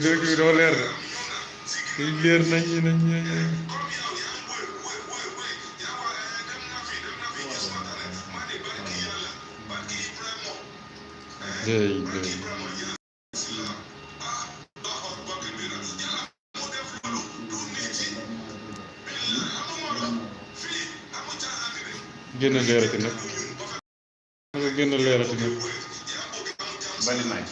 dëgg bi doo leer de leer nañ gën a leerati nag nga gën a leerati nag bali may